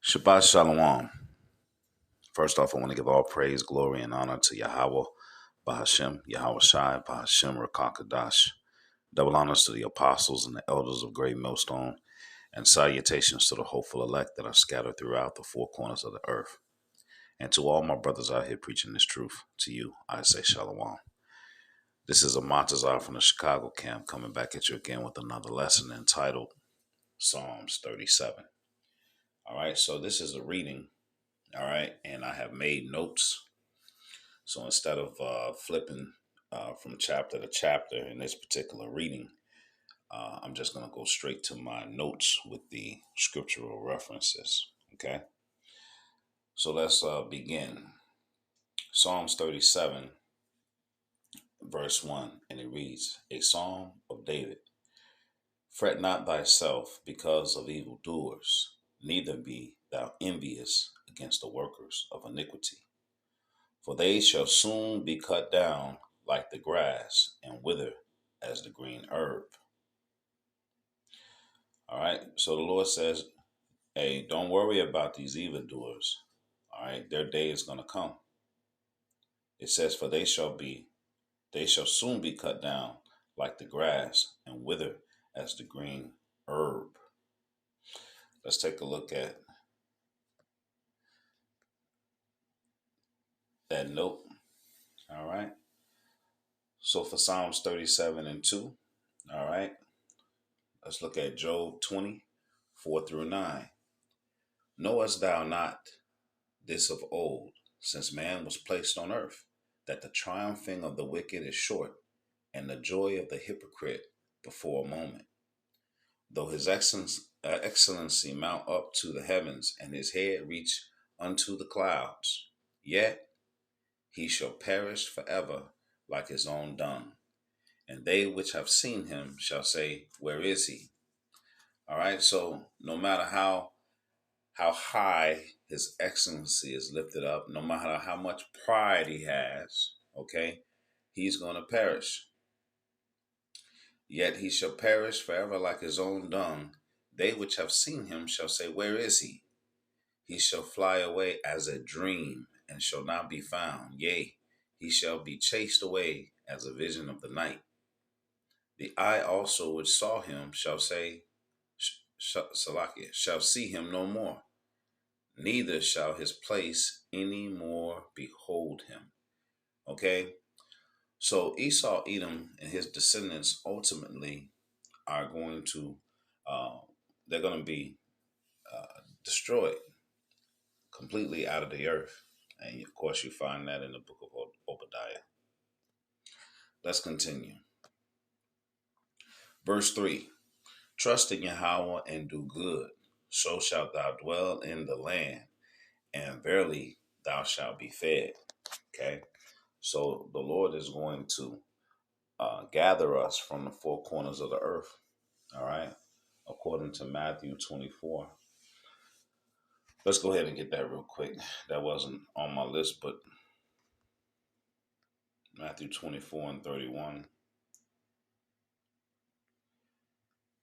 Shabbat Shalom. First off, I want to give all praise, glory, and honor to Yahweh, Bahashem, Yahweh Shai, Bahashem, Rakakadash. Double honors to the apostles and the elders of Great Millstone, and salutations to the hopeful elect that are scattered throughout the four corners of the earth. And to all my brothers out here preaching this truth, to you, I say Shalom. This is a Montazar from the Chicago camp coming back at you again with another lesson entitled Psalms 37. All right, so this is a reading. All right, and I have made notes. So instead of flipping from chapter to chapter in this particular reading, I'm just going to go straight to my notes with the scriptural references. Okay, so let's begin. Psalms 37, verse 1, and it reads, A psalm of David. Fret not thyself because of evildoers, neither be thou envious against the workers of iniquity. For they shall soon be cut down like the grass and wither as the green herb. All right. So the Lord says, hey, don't worry about these evildoers. All right. Their day is going to come. It says, for they shall soon be cut down like the grass and wither as the green herb. Let's take a look at that note. All right. So for Psalms 37 and 2, all right, let's look at Job 20, 4 through 9. Knowest thou not this of old, since man was placed on earth, that the triumphing of the wicked is short, and the joy of the hypocrite before a moment? Though his excellency mount up to the heavens, and his head reach unto the clouds, yet he shall perish forever like his own dung. And they which have seen him shall say, where is he? All right, so no matter how high his excellency is lifted up, no matter how much pride he has, okay, he's going to perish. Yet he shall perish forever like his own dung. They which have seen him shall say, where is he? He shall fly away as a dream and shall not be found. Yea, he shall be chased away as a vision of the night. The eye also which saw him shall say, Salakia, shall see him no more, neither shall his place any more behold him. Okay, so Esau, Edom, and his descendants ultimately are going to, they're going to be destroyed completely out of the earth. And of course, you find that in the book of Obadiah. Let's continue. Verse 3, trust in Yahweh and do good, so shalt thou dwell in the land, and verily thou shalt be fed. Okay, so the Lord is going to gather us from the four corners of the earth. All right, according to Matthew 24. Let's go ahead and get that real quick. That wasn't on my list, but Matthew 24 and 31.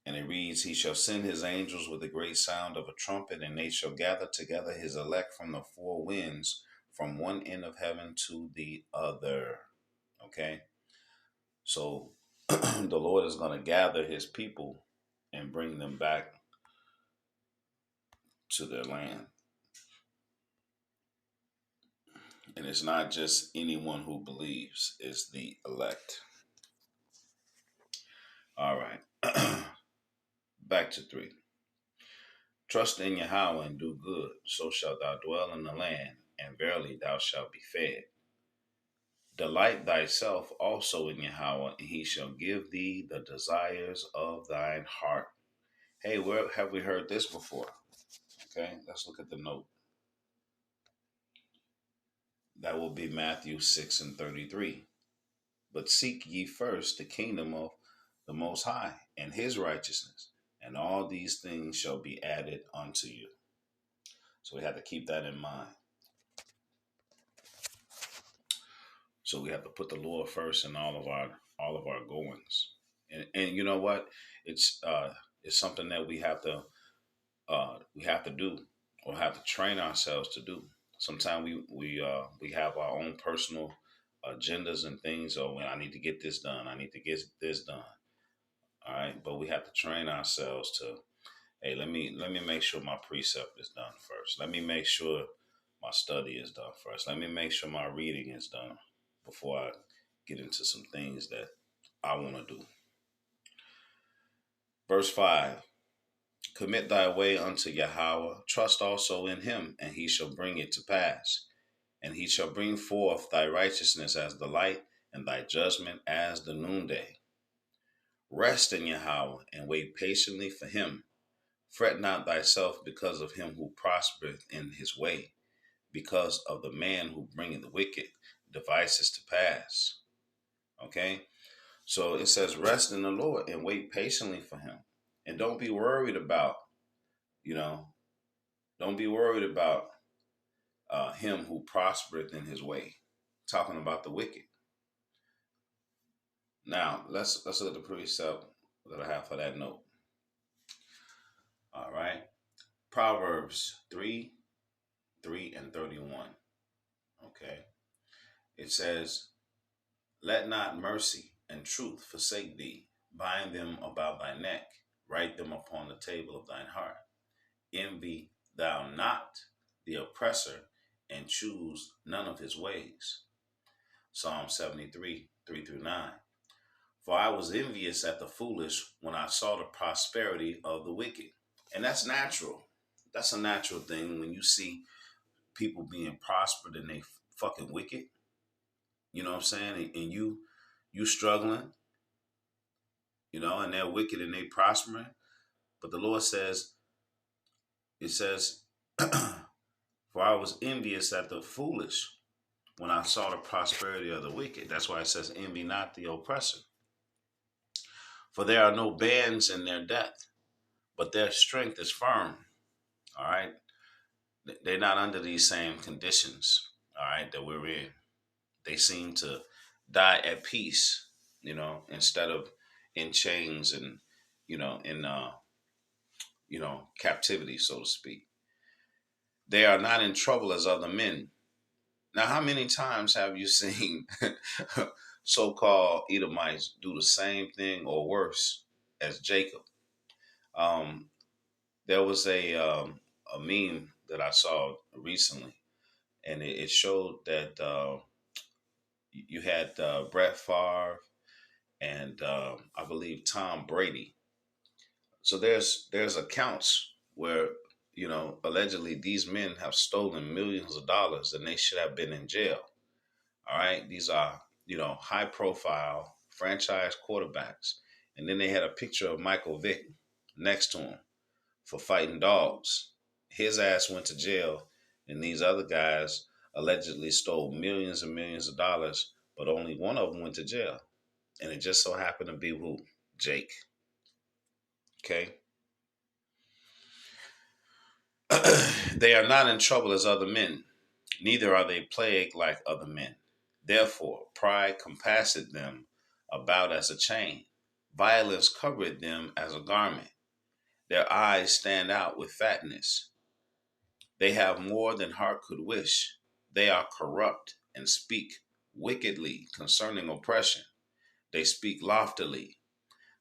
And it reads, he shall send his angels with a great sound of a trumpet, and they shall gather together his elect from the four winds, from one end of heaven to the other. Okay, so the Lord is going to gather his people and bring them back to their land. And it's not just anyone who believes, it's the elect. All right. Back to 3. Trust in Yahweh and do good, so shalt thou dwell in the land, and verily thou shalt be fed. Delight thyself also in Yahweh, and he shall give thee the desires of thine heart. Hey, where have we heard this before? Okay, let's look at the note. That will be Matthew 6 and 33. But seek ye first the kingdom of the Most High and his righteousness, and all these things shall be added unto you. So we have to keep that in mind. So we have to put the Lord first in all of our goings. And you know what? It's something that we have to do. or have to train ourselves to do. Sometimes we have our own personal agendas and things. Oh, well, I need to get this done. I need to get this done. All right, but we have to train ourselves to, hey, let me make sure my precept is done first. Let me make sure my study is done first. Let me make sure my reading is done before I get into some things that I want to do. Verse 5. Commit thy way unto Yahweh, trust also in him, and he shall bring it to pass. And he shall bring forth thy righteousness as the light, and thy judgment as the noonday. Rest in Yahweh, and wait patiently for him. Fret not thyself because of him who prospereth in his way, because of the man who bringeth the wicked devices to pass. Okay? So it says, rest in the Lord and wait patiently for him. And don't be worried about, you know, don't be worried about him who prospereth in his way. Talking about the wicked. Now, let's look at the precept that I have for that note. All right. Proverbs 3, 3 and 31. Okay. It says, let not mercy and truth forsake thee. Bind them about thy neck. Write them upon the table of thine heart. Envy thou not the oppressor, and choose none of his ways. Psalm 73, 3 through 9. For I was envious at the foolish when I saw the prosperity of the wicked. And that's natural. That's a natural thing when you see people being prospered and they fucking wicked. You know what I'm saying? And you struggling, and they're wicked and they prospering. But the Lord says, it says, for I was envious at the foolish when I saw the prosperity of the wicked. That's why it says, envy not the oppressor. For there are no bands in their death, but their strength is firm. All right. They're not under these same conditions, all right, that we're in. They seem to die at peace, instead of in chains and, in, captivity, so to speak. They are not in trouble as other men. Now, how many times have you seen so-called Edomites do the same thing or worse as Jacob? There was a meme that I saw recently, and it showed that you had Brett Favre and I believe Tom Brady. So there's accounts where allegedly these men have stolen millions of dollars and they should have been in jail. All right, these are high profile franchise quarterbacks, and then they had a picture of Michael Vick next to him for fighting dogs. His ass went to jail, and these other guys allegedly stole millions and millions of dollars, but only one of them went to jail. And it just so happened to be who? Jake. Okay. They are not in trouble as other men, neither are they plagued like other men. Therefore, pride compasseth them about as a chain. Violence covereth them as a garment. Their eyes stand out with fatness. They have more than heart could wish. They are corrupt and speak wickedly concerning oppression. They speak loftily.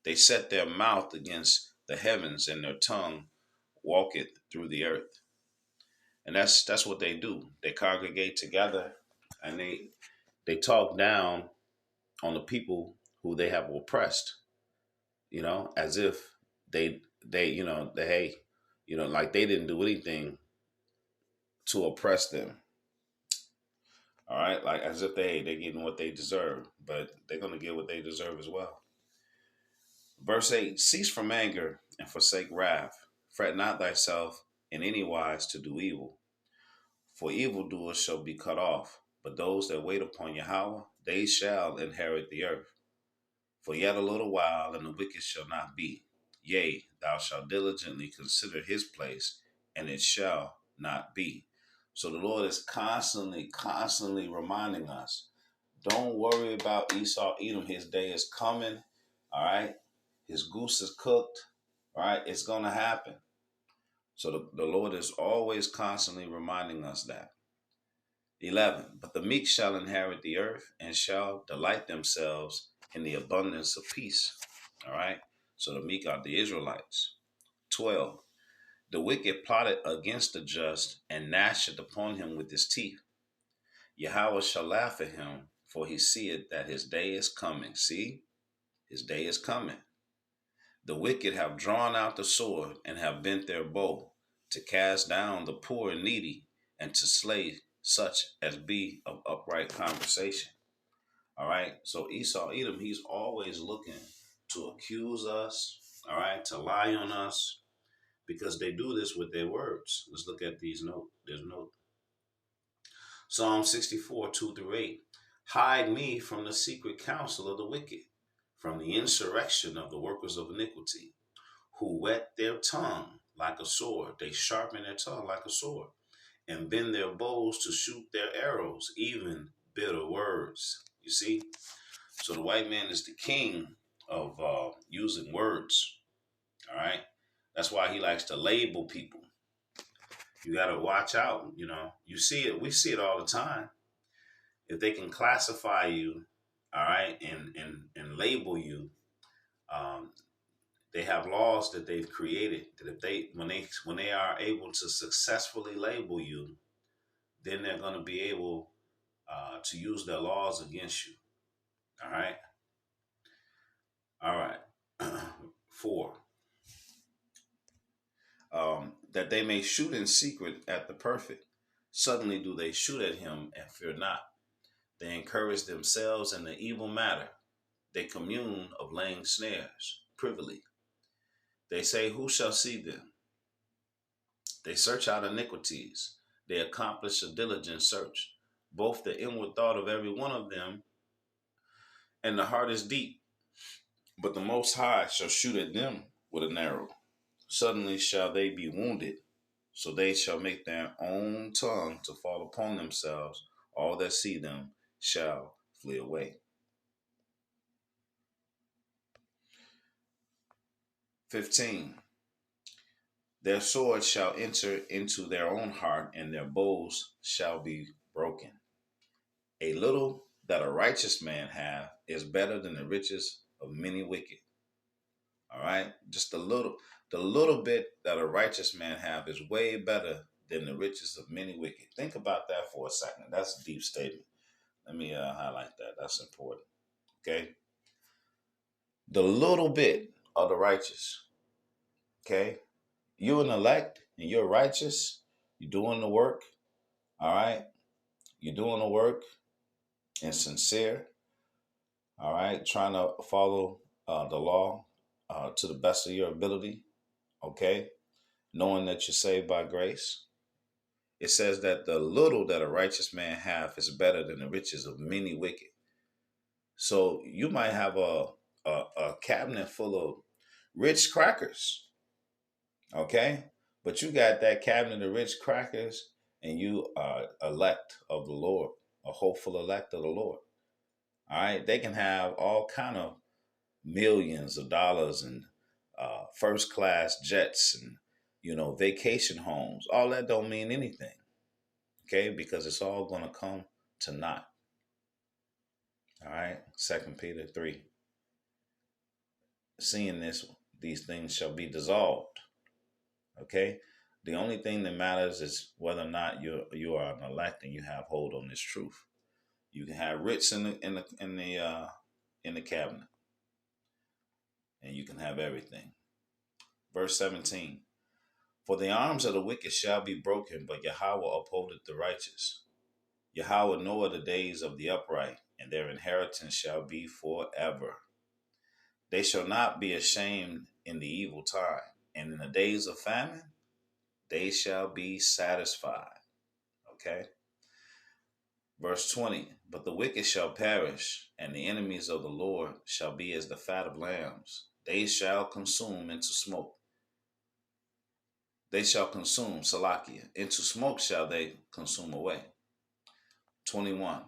They set their mouth against the heavens, and their tongue walketh through the earth. And that's what they do. They congregate together and they talk down on the people who they have oppressed, as if like they didn't do anything to oppress them. All right, like as if they're getting what they deserve, but they're gonna get what they deserve as well. Verse 8, cease from anger and forsake wrath. Fret not thyself in any wise to do evil, for evildoers shall be cut off, but those that wait upon Yahweh, they shall inherit the earth. For yet a little while, and the wicked shall not be. Yea, thou shalt diligently consider his place, and it shall not be. So the Lord is constantly reminding us, don't worry about Esau, Edom. His day is coming. All right. His goose is cooked. All right. It's going to happen. So the Lord is always constantly reminding us that. 11. But the meek shall inherit the earth and shall delight themselves in the abundance of peace. All right. So the meek are the Israelites. 12. The wicked plotted against the just and gnasheth upon him with his teeth. Yahweh shall laugh at him, for he seeth that his day is coming. See, his day is coming. The wicked have drawn out the sword and have bent their bow to cast down the poor and needy and to slay such as be of upright conversation. All right. So Esau, Edom, he's always looking to accuse us, all right, to lie on us, because they do this with their words. Let's look at these notes. There's note. Psalm 64, 2 through 8. Hide me from the secret counsel of the wicked, from the insurrection of the workers of iniquity, who whet their tongue like a sword. They sharpen their tongue like a sword, and bend their bows to shoot their arrows, even bitter words. You see? So the white man is the king of using words. All right? That's why he likes to label people. You got to watch out. You see it. We see it all the time. If they can classify you, all right, and label you, they have laws that they've created that if when they are able to successfully label you, then they're going to be able to use their laws against you. All right. All right. 4. That they may shoot in secret at the perfect. Suddenly do they shoot at him and fear not. They encourage themselves in the evil matter. They commune of laying snares privily. They say, who shall see them? They search out iniquities. They accomplish a diligent search. Both the inward thought of every one of them and the heart is deep. But the Most High shall shoot at them with an arrow. Suddenly shall they be wounded. So they shall make their own tongue to fall upon themselves. All that see them shall flee away. 15. Their swords shall enter into their own heart, and their bows shall be broken. A little that a righteous man hath is better than the riches of many wicked. All right? Just the little bit that a righteous man have is way better than the riches of many wicked. Think about that for a second. That's a deep statement. Let me highlight that. That's important. Okay? The little bit of the righteous. Okay? You're an elect and you're righteous. You're doing the work. All right? You're doing the work and sincere. All right? Trying to follow the law to the best of your ability. Okay? Knowing that you're saved by grace. It says that the little that a righteous man hath is better than the riches of many wicked. So you might have a cabinet full of rich crackers, okay? But you got that cabinet of rich crackers and you are elect of the Lord, a hopeful elect of the Lord. All right? They can have all kind of millions of dollars and first class jets and, vacation homes. All that don't mean anything. Okay, because it's all going to come to naught. All right, 2 Peter 3. Seeing these things shall be dissolved. Okay, the only thing that matters is whether or not you are an elect and you have hold on this truth. You can have rich in the cabinet, and you can have everything. Verse 17. For the arms of the wicked shall be broken, but Yahweh upholdeth the righteous. Yahweh knoweth the days of the upright, and their inheritance shall be forever. They shall not be ashamed in the evil time, and in the days of famine, they shall be satisfied. Okay? Verse 20, but the wicked shall perish, and the enemies of the Lord shall be as the fat of lambs. They shall consume into smoke. They shall consume, Salakia. Into smoke shall they consume away. 21.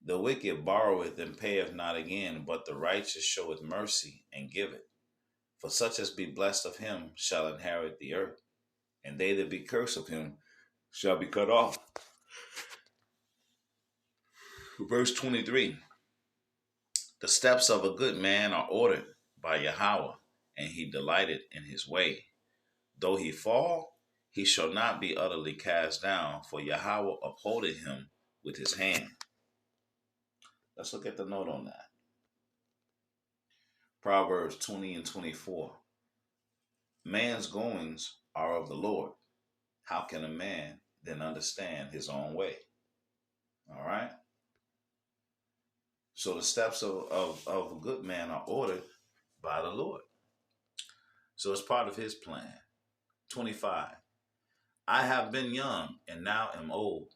The wicked borroweth and payeth not again, but the righteous showeth mercy and giveth. For such as be blessed of him shall inherit the earth. and they that be cursed of him shall be cut off. Verse 23. The steps of a good man are ordered by Yahweh, and he delighteth in his way. Though he fall, he shall not be utterly cast down, for Yahweh upholdeth him with his hand. Let's look at the note on that. Proverbs 20 and 24. Man's goings are of the Lord. How can a man then understand his own way? All right. So the steps of a good man are ordered by the Lord. So it's part of his plan. 25. I have been young and now am old,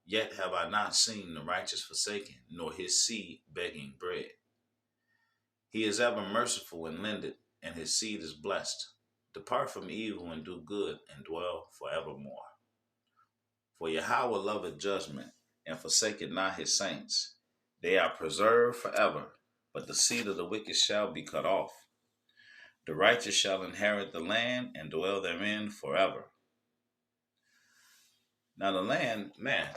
yet have I not seen the righteous forsaken, nor his seed begging bread. He is ever merciful and lendeth, and his seed is blessed. Depart from evil and do good, and dwell forevermore. For Yahweh loveth judgment, and forsaketh not his saints. They are preserved forever, but the seed of the wicked shall be cut off. The righteous shall inherit the land, and dwell therein forever. Now the land, man,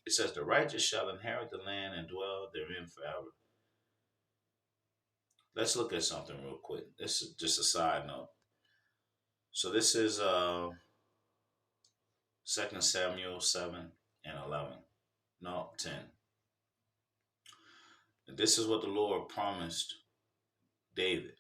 it says the righteous shall inherit the land and dwell therein forever. Let's look at something real quick. This is just a side note. So this is 2 Samuel 7 and 11. No, 10. This is what the Lord promised David.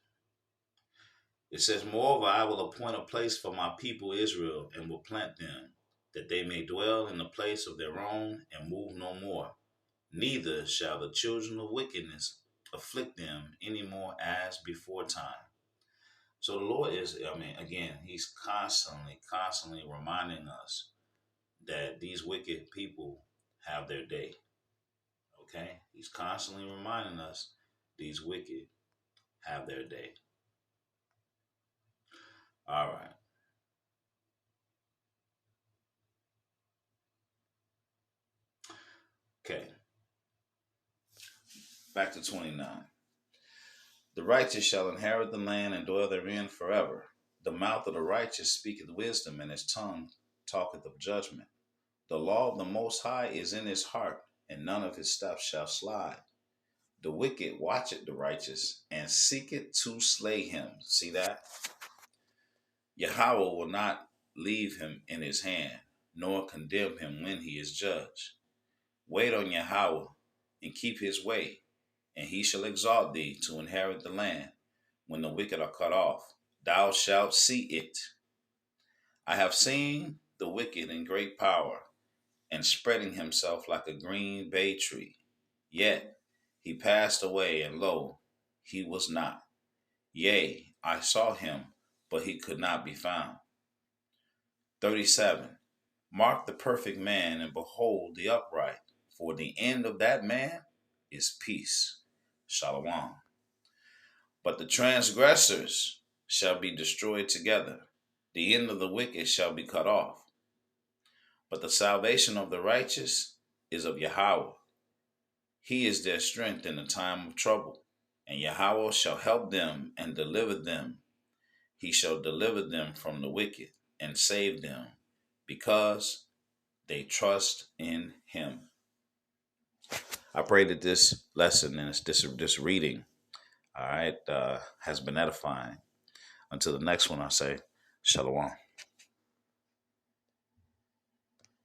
It says, moreover, I will appoint a place for my people Israel, and will plant them, that they may dwell in the place of their own, and move no more. Neither shall the children of wickedness afflict them any more as before time. So the Lord is, again, he's constantly reminding us that these wicked people have their day. Okay? He's constantly reminding us these wicked have their day. All right. Okay. Back to 29. The righteous shall inherit the land and dwell therein forever. The mouth of the righteous speaketh wisdom, and his tongue talketh of judgment. The law of the Most High is in his heart, and none of his steps shall slide. The wicked watcheth the righteous, and seeketh to slay him. See that? Yahweh will not leave him in his hand, nor condemn him when he is judged. Wait on Yahweh, and keep his way, and he shall exalt thee to inherit the land. When the wicked are cut off, thou shalt see it. I have seen the wicked in great power, and spreading himself like a green bay tree. Yet he passed away, and lo, he was not. Yea, I saw him, but he could not be found. 37. Mark the perfect man, and behold the upright, for the end of that man is peace. Shalom. But the transgressors shall be destroyed together. The end of the wicked shall be cut off. But the salvation of the righteous is of Yahweh. He is their strength in the time of trouble. And Yahweh shall help them and deliver them. He shall deliver them from the wicked and save them, because they trust in him. I pray that this lesson and this reading, all right, has been edifying. Until the next one, I say, Shalom.